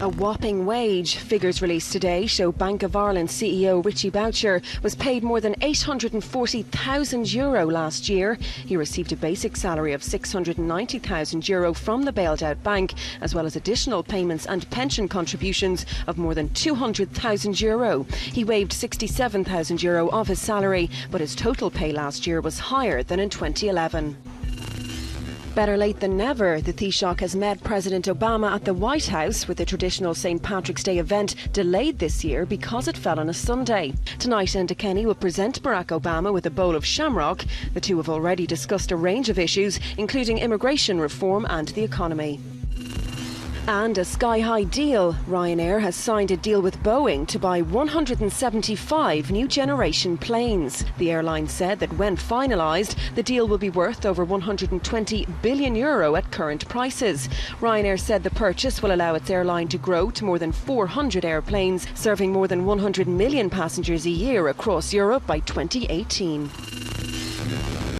A whopping wage. Figures released today show Bank of Ireland CEO Richie Boucher was paid more than €840,000 last year. He received a basic salary of €690,000 from the bailed out bank, as well as additional payments and pension contributions of more than €200,000. He waived €67,000 of his salary, but his total pay last year was higher than in 2011. Better late than never. The Taoiseach has met President Obama at the White House, with the traditional St. Patrick's Day event delayed this year because it fell on a Sunday. Tonight, Enda Kenny will present Barack Obama with a bowl of shamrock. The two have already discussed a range of issues, including immigration reform and the economy. And a sky-high deal. Ryanair has signed a deal with Boeing to buy 175 new generation planes. The airline said that when finalised, the deal will be worth over €120 billion at current prices. Ryanair said the purchase will allow its airline to grow to more than 400 airplanes, serving more than 100 million passengers a year across Europe by 2018.